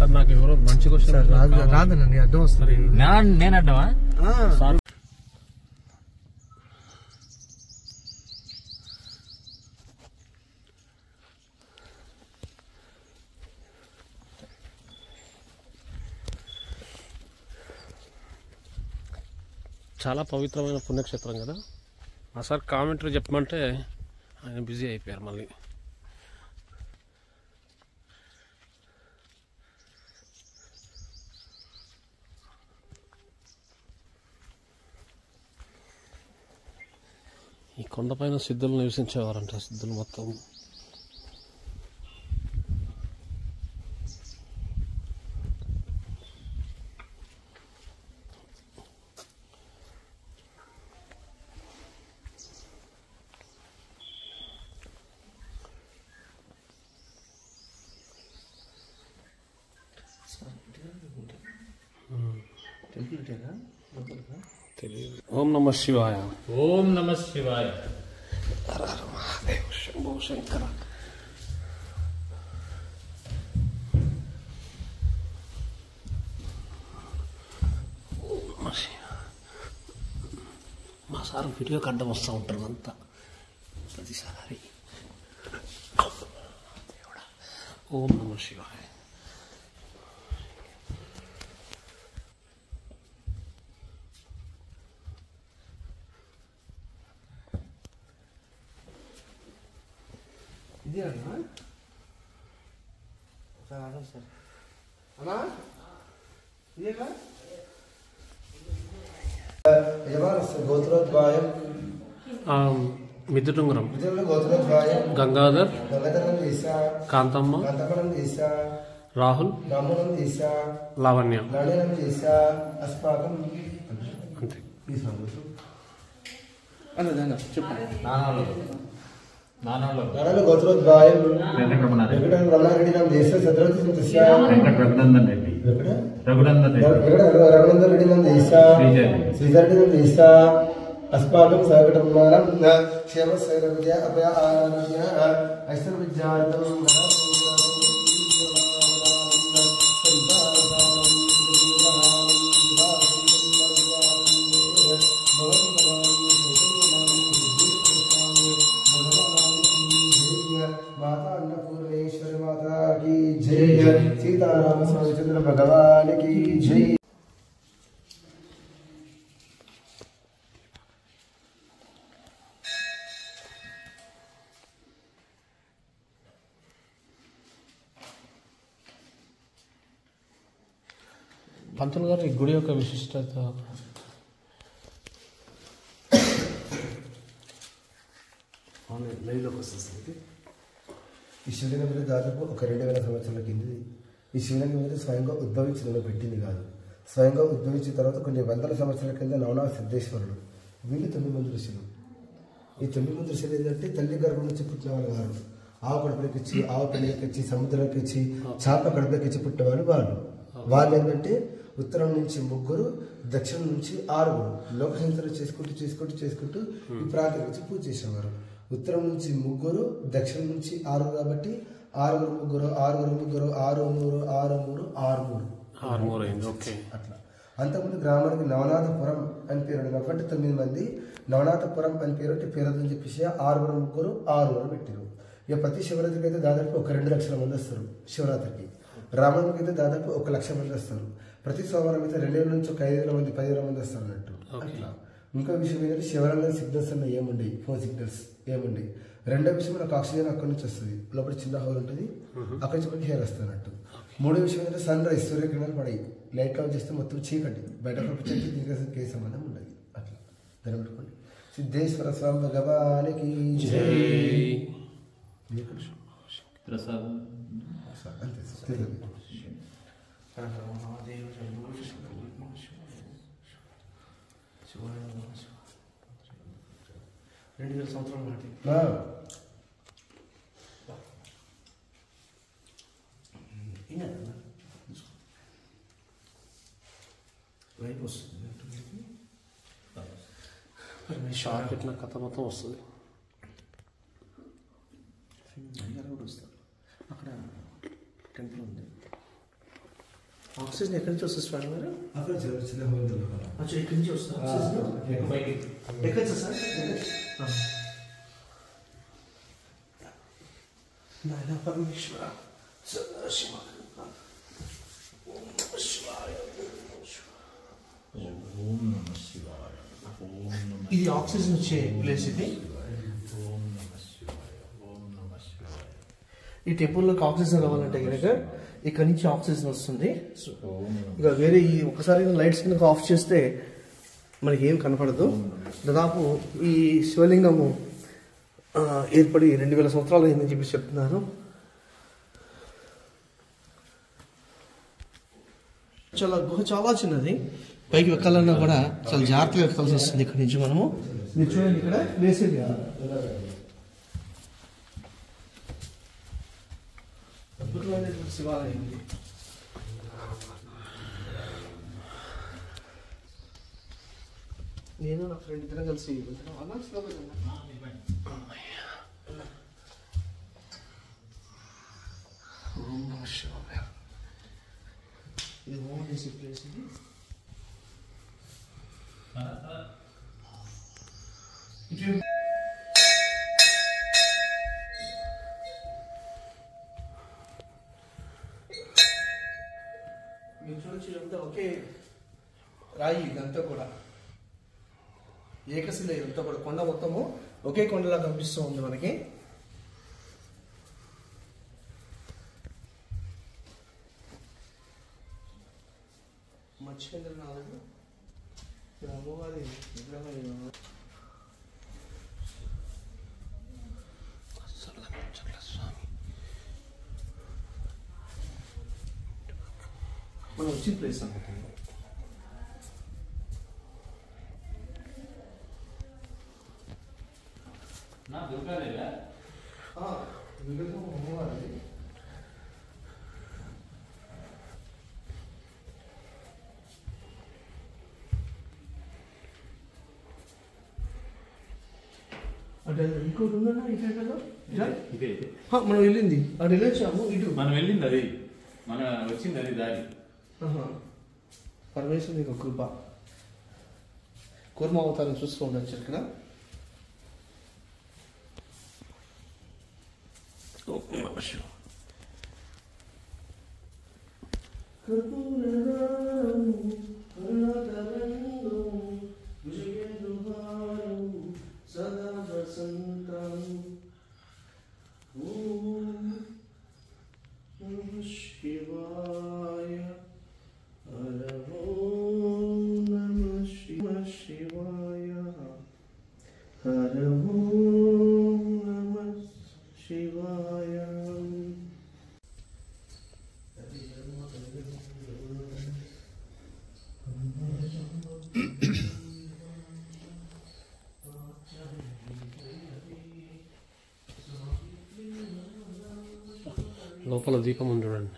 Sir నాకు ఎవరో మంచి క్వశ్చన్ రాదనండి అడ్డం వస్తుంది. నేను అడ్డమా? చాలా పవిత్రమైన పుణ్యక్షేత్రం కదా. ఆ సార్ కామెంటరీ చెప్పమంటే ఆయన బిజీ అయిపోయారు మళ్ళీ. ఈ కొండపైన సిద్ధులు నివసించేవారంట. సిద్ధులు మొత్తం తెలియదు. ఓం నమ శివాయ. ఓం నమ శివాయ. హర హర మహాదేవ్ శంభో శంకర. మా సార్ వీడియోకి అడ్డం వస్తూ ఉంటారు అంతా ప్రతిసారి. ఓం నమ శివాయ. ఇది అన్నా సార్ అన్నా ఇదేగా గోత్రోద్వాయం మిద్దుటుంగరం గోత్రోద్వాయం గంగాధర్ ఈశా కాంతమ్మ ఈశా రాహుల్ రామునం ఈశా లావణ్య లలినం ఈశా అస్మాకం అంతే. నానాలు గోత్రోద్వాయం రమణారెడ్డి నామ దేశ సద్రవతి తస్య రఘునందన్ రెడ్డి. రఘునందన్ రెడ్డి నామ దేశ శ్రీధరెడ్డి నామ దేశ अस्माकं सहकुटुम्बानां क्षेम सैरविद्या अभय आरोग्य ऐश्वर्य विद्यार्थं माता अन्नपूर्णेश्वरी माता की जय. सीताराम स्वामीचंद्र भगवान की जय. పంతులు గారు ఈ గుడి యొక్క విశిష్టత లైవ్లోకి వస్తుంది. ఈ శివలింగం మీద దాదాపు ఒక 2000 సంవత్సరాల కింది. ఈ శివలింగం మీద స్వయంగా ఉద్భవించడంలో పెట్టింది కాదు. స్వయంగా ఉద్భవించిన తర్వాత కొన్ని వందల సంవత్సరాల కింద నవనాథ సిద్ధేశ్వరుడు వీళ్ళు 9 మంది ఋషులు. ఈ 9 మంది ఋషులు ఏంటంటే తల్లి గర్భం నుంచి పుట్టిన వాళ్ళు కాదు. ఆవు కడుపులోకి ఇచ్చి, ఆవు పిల్లలకి ఇచ్చి, సముద్రంలోకి ఇచ్చి, చేప కడుపులోకి ఇచ్చి పుట్టినవాళ్ళు వాళ్ళు ఏంటంటే ఉత్తరం నుంచి 3, దక్షిణం నుంచి 6 లోకహింసలు చేసుకుంటూ ఈ ప్రాంతం నుంచి పూజ చేసేవారు. ఉత్తరం నుంచి 3, దక్షిణం నుంచి 6 కాబట్టి 6 3 6 3 6 3 6 3 అట్లా. అంతకుముందు గ్రామానికి నవనాథపురం అని పేరు ఉండేది కాబట్టి 9 మంది నవనాథపురం అని పేరు అంటే పేరుని చెప్పేసి 6 3 6 పెట్టారు. ఇక ప్రతి శివరాత్రికి అయితే దాదాపు ఒక 2 లక్షల మంది వస్తారు. శివరాత్రికి రామనవమికి అయితే దాదాపు 1 లక్ష మంది వస్తారు. ప్రతి సోమవారం అయితే 2000 నుంచి ఒక 5000 మంది 10,000 మంది వస్తారు అన్నట్టు. అట్లా ఇంకో విషయం ఏంటంటే శివరంగం సిగ్నల్స్ అన్న ఏముండయి, ఫోన్ సిగ్నల్స్ ఏముండయి. రెండో విషయం మనకు ఆక్సిజన్ అక్కడి నుంచి వస్తుంది, లోపల చిన్న హోల్ ఉంటుంది, అక్కడి నుంచి మనకి హెయిర్ వస్తుంది అన్నట్టు. మూడో విషయం ఏంటంటే సన్ రైజ్ సూర్యకిరణాలు పడాయి, లైట్ ఆఫ్ చేస్తే మొత్తం చీకటి, బయట ప్రపంచానికి దీనికి ఏ సంబంధం ఉండదు. అట్లా దాన్ని పెట్టుకోండి. సిద్ధేశ్వర స్వామి భగవానికి అంతే. 2000 సంవత్సరాలు నాటి లైట్ వస్తుంది. షార్ట్ పెట్టిన కథ మొత్తం వస్తుంది. అయ్యారు కూడా వస్తారు. అక్కడ టెంపుల్ ఉంది. ఆక్సిజన్ ఎక్కడి నుంచి వస్తుంది స్వామి గారు? అక్కడ చిన్న హోల్ అచ్చా, ఎక్కడి నుంచి వస్తుంది ఆక్సిజన్? ఎక్కచ్చా సార్? నాయన పరమేశ్వర సదాశివ ఓం నమః శివాయ. ఓం నమః ఇది ఆక్సిజన్ వచ్చే ప్లేస్ ఇది. ఓం నమః శివాయ. ఓం నమః శివాయ. ఈ టెంపుల్లోకి ఆక్సిజన్ రావాలంటే కనుక ఇక్కడ నుంచి ఆక్సిజన్ వస్తుంది. ఓం నమః ఇక వేరే ఈ ఒకసారి లైట్స్ కనుక ఆఫ్ చేస్తే మనకి ఏం కనపడదు. దాదాపు ఈ శివలింగము ఏర్పడి 2000 సంవత్సరాలు అయిందని చెప్పి చెప్తున్నారు. గుహ చాలా చిన్నది. పైకి ఎక్కాలన్నా కూడా చాలా జాగ్రత్తగా ఎక్కాల్సి వస్తుంది. ఇక్కడ నుంచి మనము మీరు చూడండి, ఇక్కడ వేసేది అద్భుతమైనటువంటి శివాలయం ఇది. నేను నా ఫ్రెండ్ ఇద్దరం కలిసి ఇది హోమ్ చేసే ప్లేస్ ఇది. మీరు చూడొచ్చు, ఇదంతా ఒకే రాయి. ఇదంతా కూడా ఏకశిల. ఇదంతా కూడా కొండ మొత్తము ఒకే కొండలా కనిపిస్తూ ఉంది మనకి. మత్స్యేంద్రనాథుడు ఇక్కడ అమ్మవారి విగ్రహం. మనం వచ్చిన ప్లేస్ అనుకుంటున్నాం. నా దుర్గాదేవా? విగ్రహం అమ్మవారిది. అంటే ఇంకోటి ఉందన్నా ఇటే కదా? ఇదే మనం వెళ్ళింది అటు వెళ్ళొచ్చాము. ఇటు మనం వెళ్ళింది అది, మన వచ్చింది అది దారి. పరమేశ్వరుని యొక్క కృప. కూర్మ అవతారం చూస్తూ ఉండొచ్చు ఇక్కడ. సదా వసంతం. ఓం నమః శివాయ. ఓం నమః శివాయ. ఓం నమః శివాయ. లోపల దీపం ఉంది చూడండి.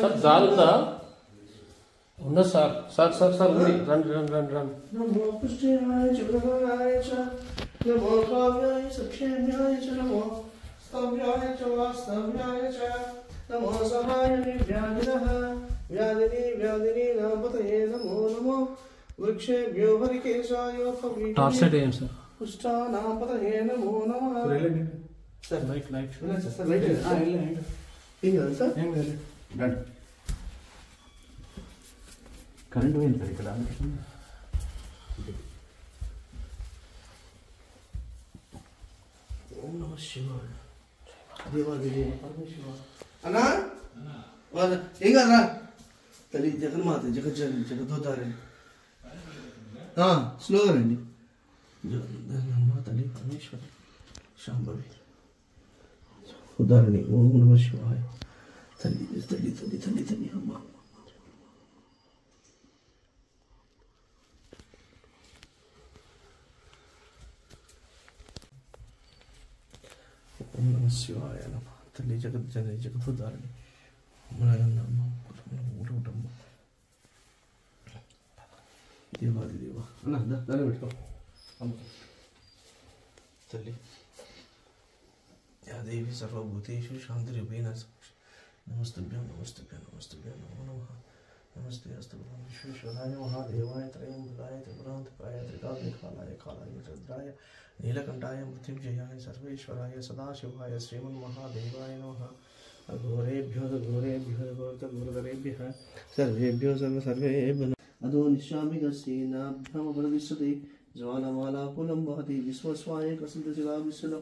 సార్ జారుందా? ఉందా సార్? సార్ సార్ సార్ రండి రండి రండి రండి రండి. నమో పుష్టియాయ జగదాయ చ నమో కావ్యాయ సఖ్యాయ చ నమో స్తవ్యాయ చ వాస్తవ్యాయ చ నమో సహాయ వ్యాధినః వ్యాధిని వ్యాధిని నాపతయే నమో నమో వృక్షేభ్యో హరికేశాయ టార్చ్ లైట్ వేయండి సార్. పుష్టానాపతయే నమో నమః. Sir light light sir light ఏం కదా సార్? కరెంట్ పోయింది సార్ ఇక్కడ. శివాయ దేవాదిదేవ పరమశివ అన్నా ఏం కదరా తల్లి జగన్మాత జగజ్జని జగదోతారని స్లోగా రండి జగన్మాత తల్లి పరమేశ్వరి శాంభవి ఉదాహరణి ఓం నమ శివాయ తల్లి తల్లి తల్లి తల్లి తల్లి అమ్మ ఓం నమ శివాయ నమ తల్లి జగజ్జని జగదోతారని దేవాది దేవ అన్న దాన్ని పెట్టుకో తల్లి యాదేవి సర్వభూతేషు శాంతిరూపేణ నమస్తుభ్యం నమస్తుభ్యం నమస్తుభ్యం నమో నమః నమస్తే అస్తు విశ్వేశ్వరాయ మహాదేవాయ త్రయంబకాయ త్రిపురాంతకాయ త్రికాగ్నికాలాయ కాలాయ రుద్రాయ నీలకంఠాయ మృత్యుంజయాయ సర్వేశ్వరాయ సదాశివాయ శ్రీమన్మహాదేవాయ నమః घोरेभ्यो घोरतरेभ्यः सर्वेभ्यो सर्वेभ्यो अधो निशामिगस्येनाभ्रमपरदिशते ज्वालमालाकुलं वहति विश्वस्वाय कसन्तशिलाविश्वलं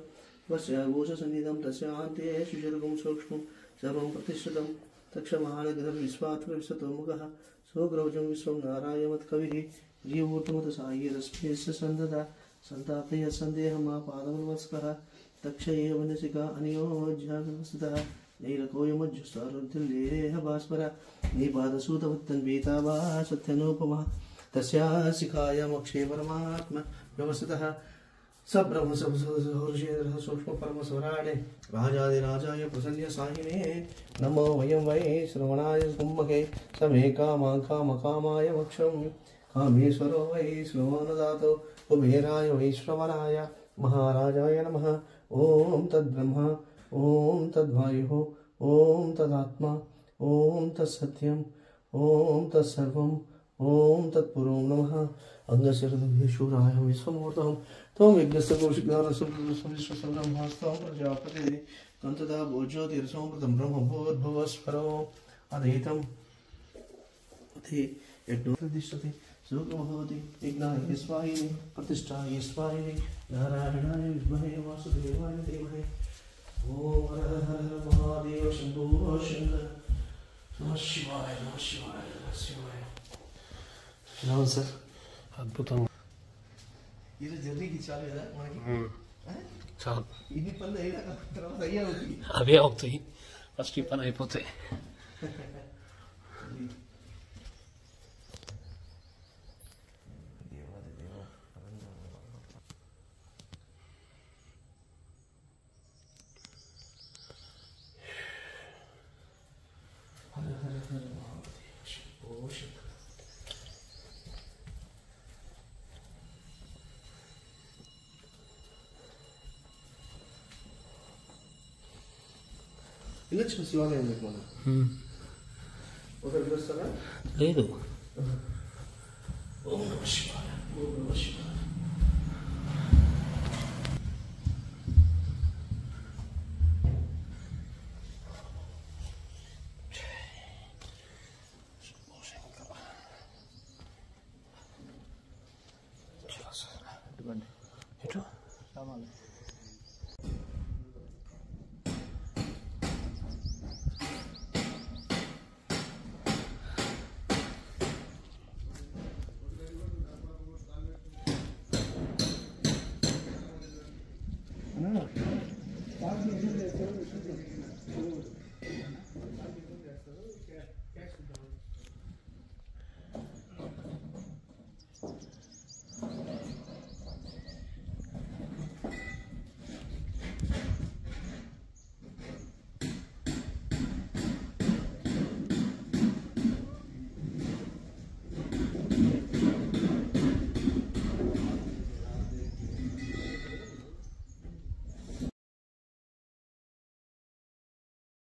वस्य घोषसन्निधं तस्यान्ते सुशर्गं सूक्ष्मं सर्वं प्रतिष्ठितं तक्षमाणगर्विश्वात्मविशतो मुखः सोग्रौजं विश्वं नारायमत्कविः जीवोत्तमतसायिरस्मेस्य सन्ददा सन्तापय सन्देहमापादमनमस्कः तक्ष एव नसिका अनियोज्यावस्थितः नैरकोयमज्जुस्तारुद्धिल्लेह भास्वर निपादसूतवत्तन्वीताभा सत्यनूपमः तस्या शिखायामक्षे परमात्मा व्यवस्थितः सब्रह्मसहर्षेन्द्रः सूक्ष्मपरमस्वराणे राजाधिराजाय प्रसन्न साहिने नमो वयं वै श्रवणाय कुम्भके समे कामकामाय मोक्षं कामेश्वरो वै श्रवणदातो कुबेराय वै श्रवणाय महाराजाय नमः ॐ तद्ब्रह्म ओम तद्वायुः ओम तदात्मा ओम तत्सत्यम ओम तत्सर्वम ओम तत्पुरुं नमः अंगशरदशूराय विश्वमूर्तम् त्वं विघ्नस्य कौशिकदानसंविश्वसंब्रह्मास्त्वं प्रजापतिः तन्तदा भोज्योतिरसंप्रतं ब्रह्मभूर्भुवस्वरो अधीतं अति यज्ञोपदिश्यते सुखमभवति यज्ञाय स्वाहिनि प्रतिष्ठाय स्वाहिनि नारायणाय विद्महे वासुदेवाय धीमहि ओम हर हर हर महादेव शंभो शंकर नमः शिवाय नमः शिवाय नमः शिवाय नमः सर అద్భుతం ఇది జర్నీకి చాలు కదా మనకి చాలు ఇది పనులు అయినా తర్వాత అయ్యే అవుతుంది అవే అవుతాయి ఫస్ట్ ఈ పని అయిపోతాయి వెళ్ళొచ్చు శివాలయం మనం ఒకరికి వస్తారా లేదు ఓం నమ శివాయ ఓం నమ శివాయ ఎటు